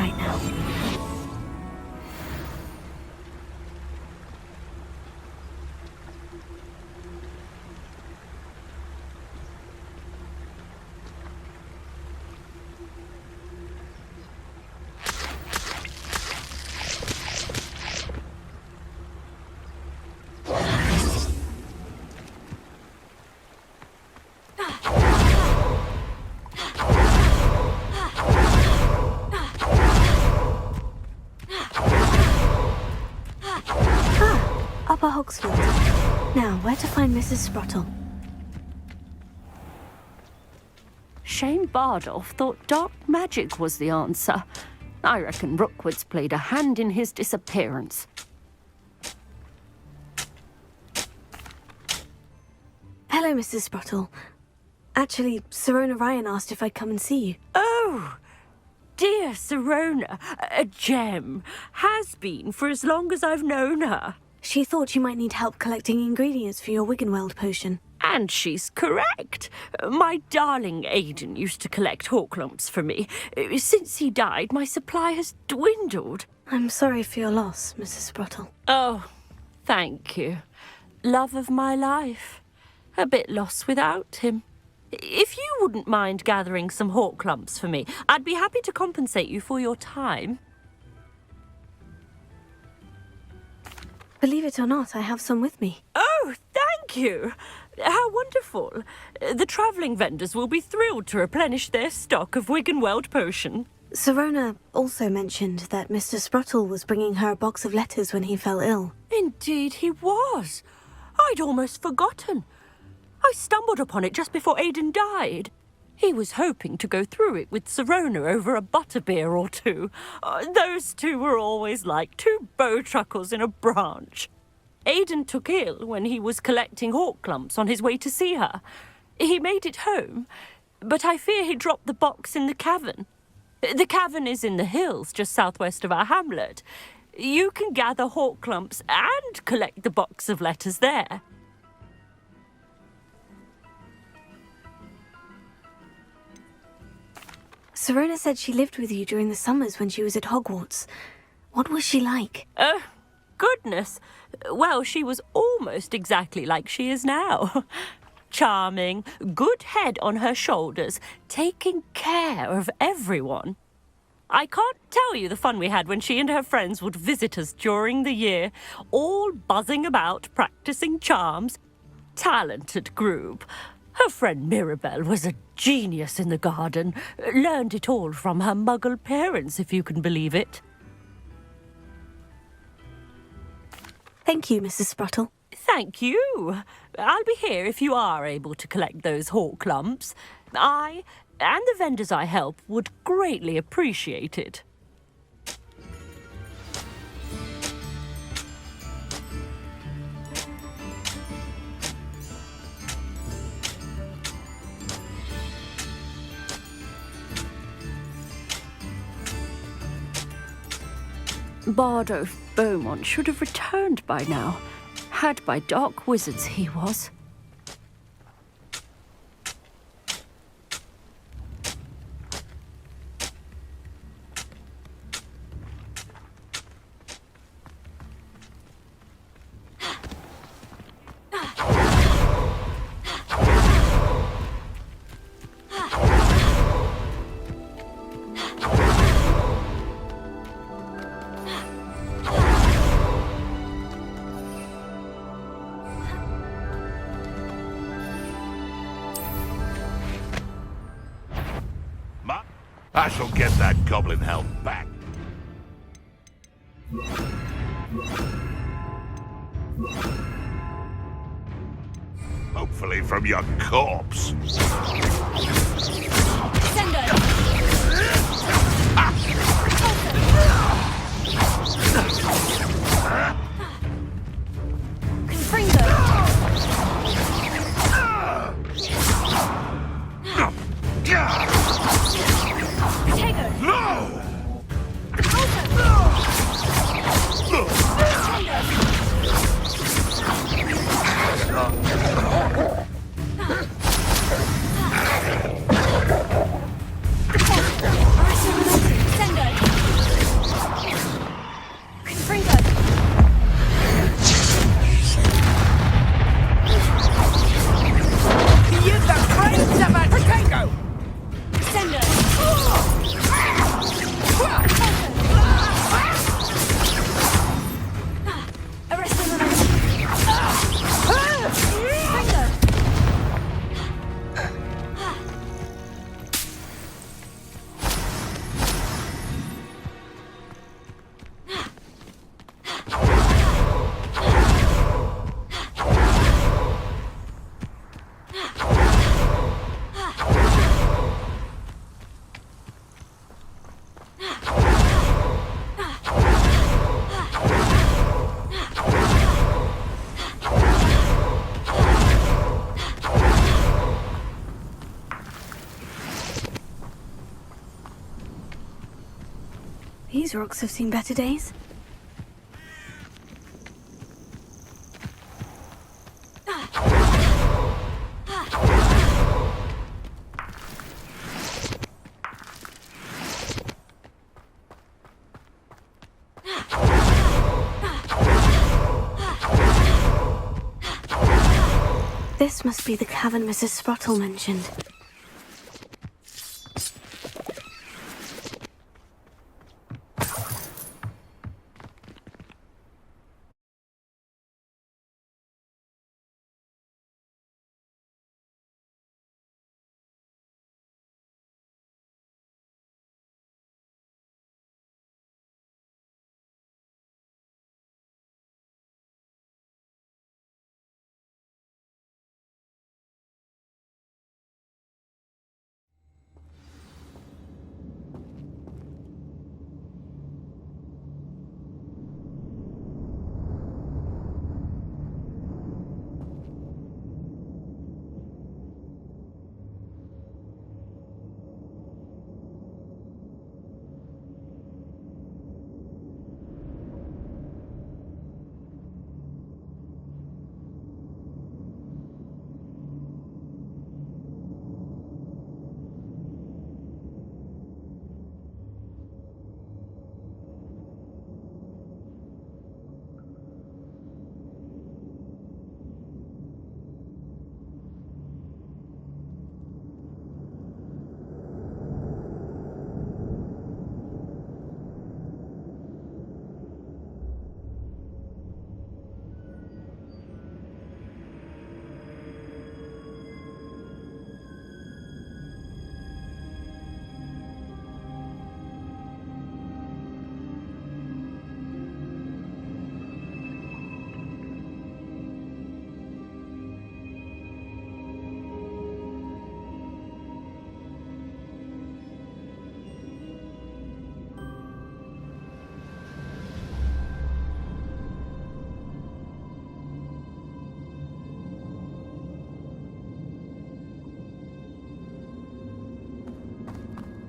right now. Upper Hogsfield. Now, where to find Mrs. Sprottle? Shane Bardolph thought dark magic was the answer. I reckon Rookwood's played a hand in his disappearance. Hello, Mrs. Sprottle. Actually, Sirona Ryan asked if I'd come and see you. Oh, dear Sirona, a gem. Has been for as long as I've known her. She thought you might need help collecting ingredients for your Wiggenweld potion. And she's correct. My darling Aidan used to collect Horklumps for me. Since he died, my supply has dwindled. I'm sorry for your loss, Mrs. Sprottle. Oh, thank you. Love of my life. A bit lost without him. If you wouldn't mind gathering some Horklumps for me, I'd be happy to compensate you for your time. Believe it or not, I have some with me. Oh, thank you. How wonderful. The travelling vendors will be thrilled to replenish their stock of Wiggenweld potion. Sirona also mentioned that Mr. Sprottle was bringing her a box of letters when he fell ill. Indeed he was. I'd almost forgotten. I stumbled upon it just before Aidan died. He was hoping to go through it with Sirona over a butterbeer or two. Those two were always like two bowtruckles in a branch. Aidan took ill when he was collecting Horklumps on his way to see her. He made it home, but I fear he dropped the box in the cavern. The cavern is in the hills just southwest of our hamlet. You can gather Horklumps and collect the box of letters there. Sirona said she lived with you during the summers when she was at Hogwarts. What was she like? Goodness. Well, she was almost exactly like she is now. Charming, good head on her shoulders, taking care of everyone. I can't tell you the fun we had when she and her friends would visit us during the year, all buzzing about, practicing charms. Talented group. Her friend Mirabelle was a genius in the garden. Learned it all from her muggle parents, if you can believe it. Thank you, Mrs. Sprottle. Thank you. I'll be here if you are able to collect those Horklumps. I and the vendors I help would greatly appreciate it. Bardolph Beaumont should have returned by now. Had by dark wizards he was. I shall get that goblin help back. Hopefully from your corpse. These rocks have seen better days. This must be the cavern Mrs. Sprottle mentioned.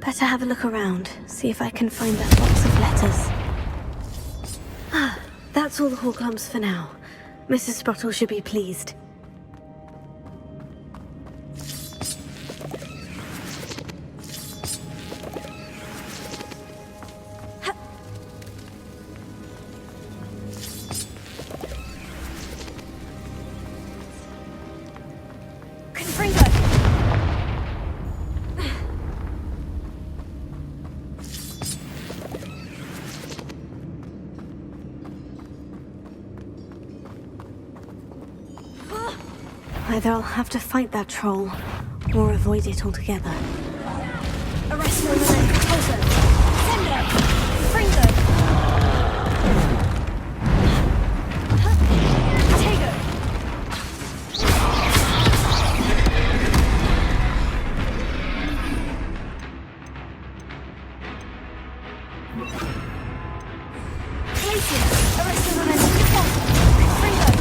Better have a look around, see if I can find that box of letters. Ah, that's all the Horklumps for now. Mrs. Sprottle should be pleased. Either I'll have to fight that troll, or avoid it altogether. Arrest him and then also. Send it! Bring them! Take it! Place it! Arrest him and then bring them!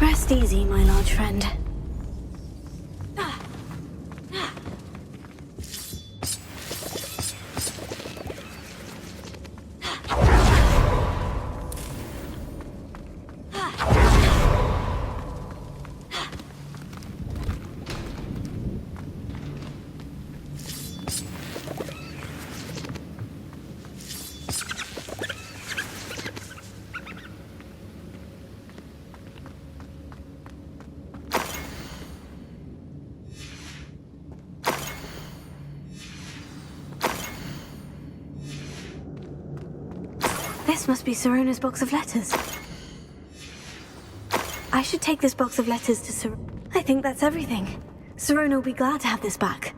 Rest easy, my large friend. This must be Sirona's box of letters. I should take this box of letters to Sirona. I think that's everything. Sirona will be glad to have this back.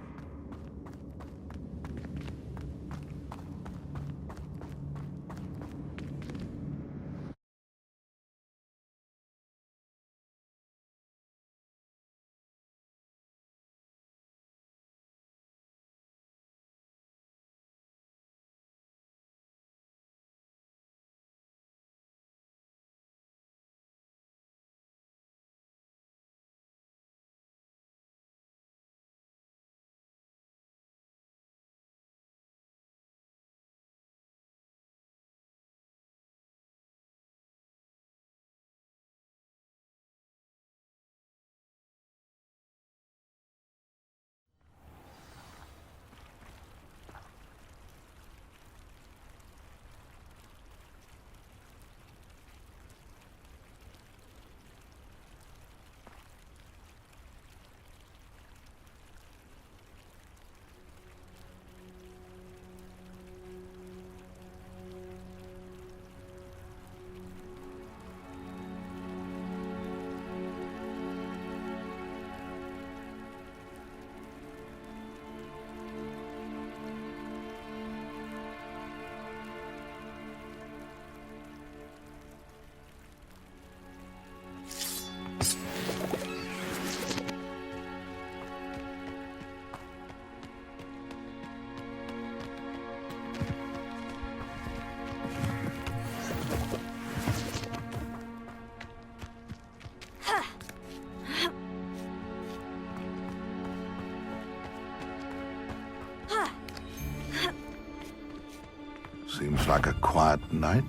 Seems like a quiet night.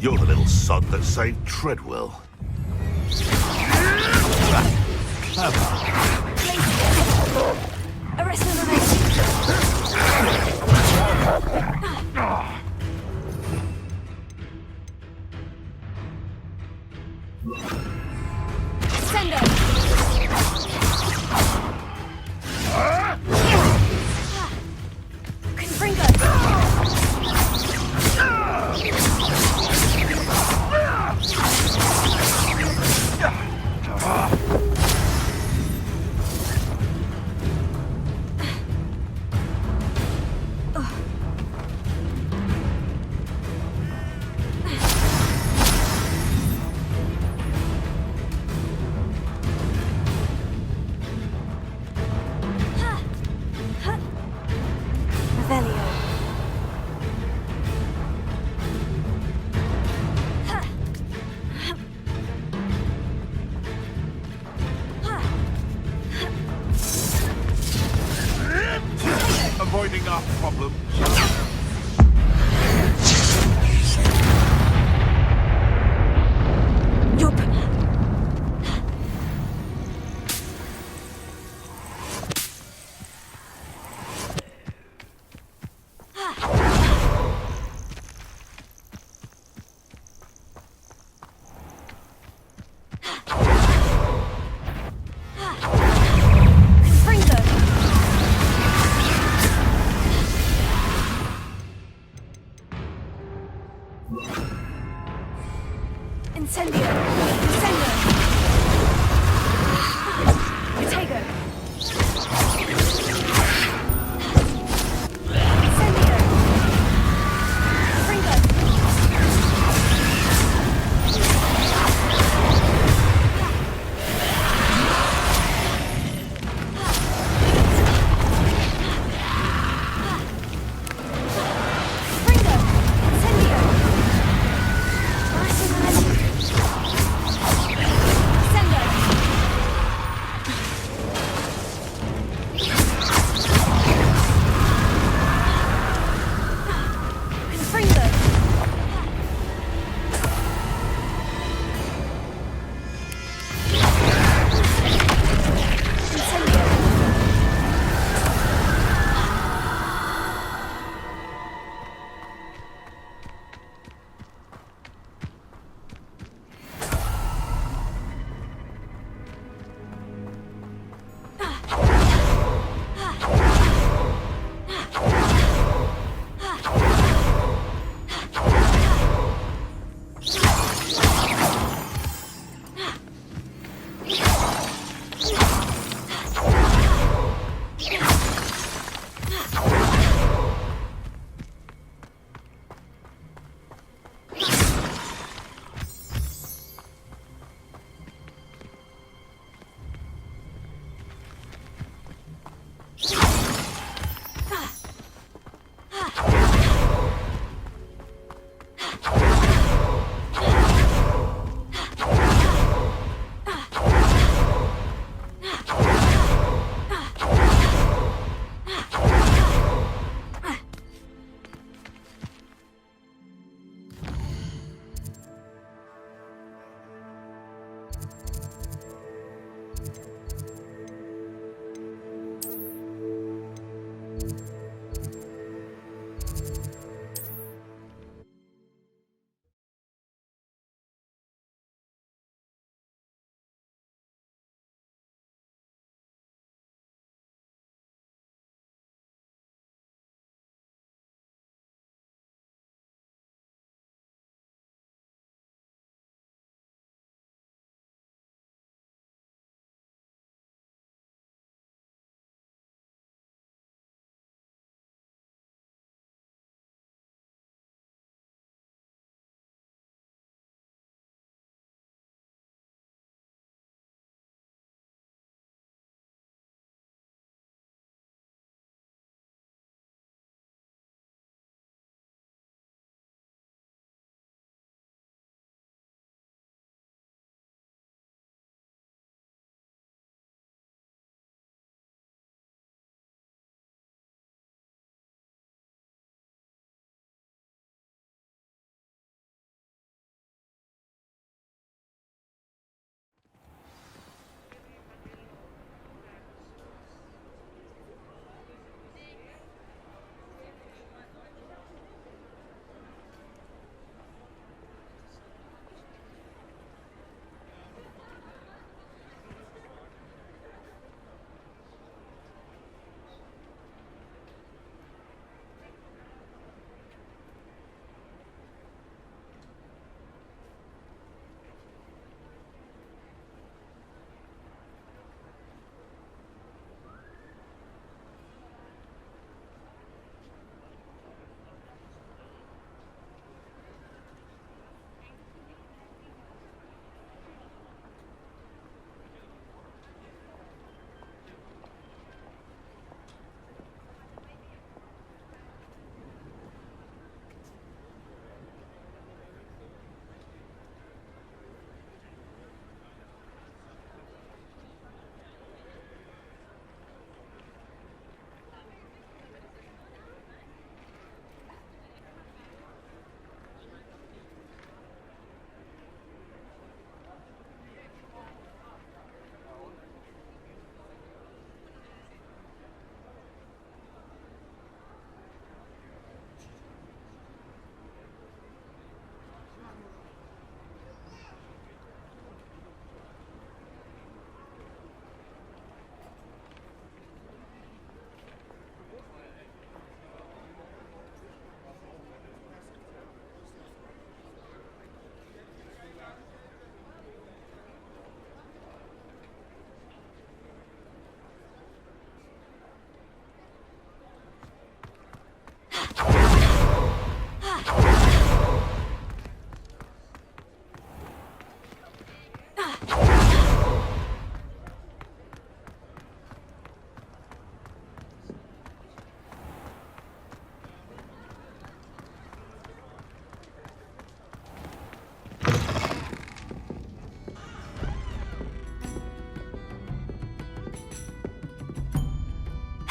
You're the little sod that saved Treadwell. Arrest the Send it! Confringo!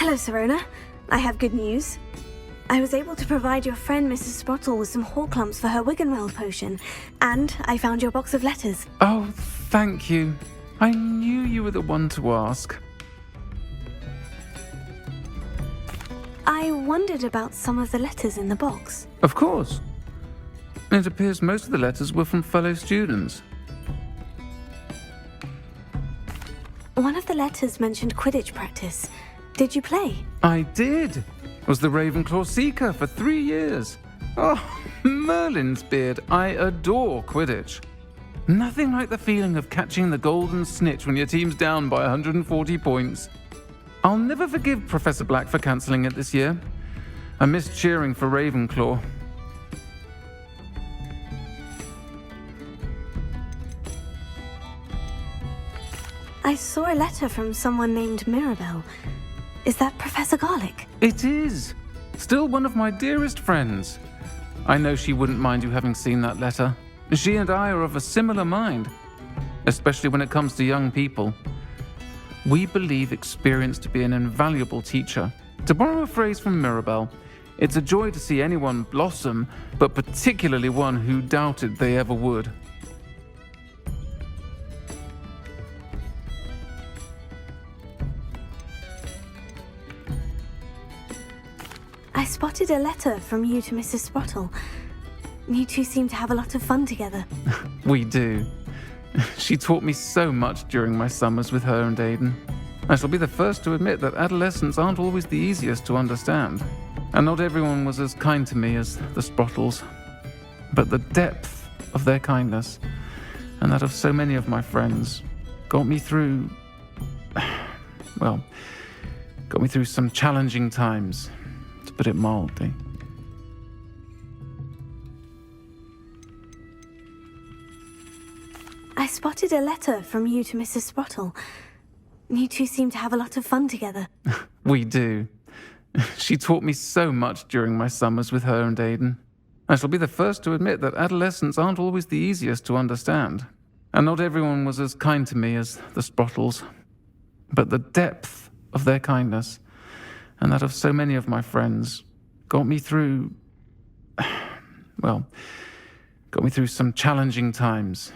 Hello, Serona. I have good news. I was able to provide your friend Mrs. Sprottle with some Horklumps for her Wiggenweld potion, and I found your box of letters. Oh, thank you. I knew you were the one to ask. I wondered about some of the letters in the box. Of course. It appears most of the letters were from fellow students. One of the letters mentioned Quidditch practice. Did you play? I did. Was the Ravenclaw Seeker for 3 years. Oh, Merlin's beard. I adore Quidditch. Nothing like the feeling of catching the golden snitch when your team's down by 140 points. I'll never forgive Professor Black for cancelling it this year. I missed cheering for Ravenclaw. I saw a letter from someone named Mirabelle. Is that Professor Garlick? It is. Still one of my dearest friends. I know she wouldn't mind you having seen that letter. She and I are of a similar mind, especially when it comes to young people. We believe experience to be an invaluable teacher. To borrow a phrase from Mirabelle, it's a joy to see anyone blossom, but particularly one who doubted they ever would. I spotted a letter from you to Mrs. Sprottle. You two seem to have a lot of fun together. We do. She taught me so much during my summers with her and Aidan. I shall be the first to admit that adolescents aren't always the easiest to understand, and not everyone was as kind to me as the Sprottles. But the depth of their kindness, and that of so many of my friends, got me through some challenging times, to put it mildly. I spotted a letter from you to Mrs. Sprottle. You two seem to have a lot of fun together. We do. She taught me so much during my summers with her and Aidan. I shall be the first to admit that adolescents aren't always the easiest to understand, and not everyone was as kind to me as the Sprottles. But the depth of their kindness, and that of so many of my friends, got me through some challenging times,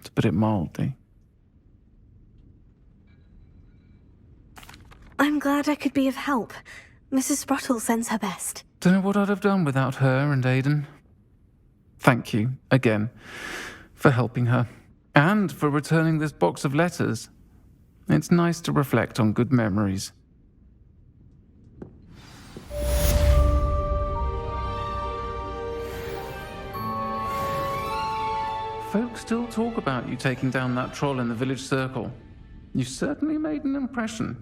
to put it mildly. I'm glad I could be of help. Mrs. Sprottle sends her best. Don't know what I'd have done without her and Aidan. Thank you, again, for helping her, and for returning this box of letters. It's nice to reflect on good memories. Folks still talk about you taking down that troll in the village circle. You certainly made an impression.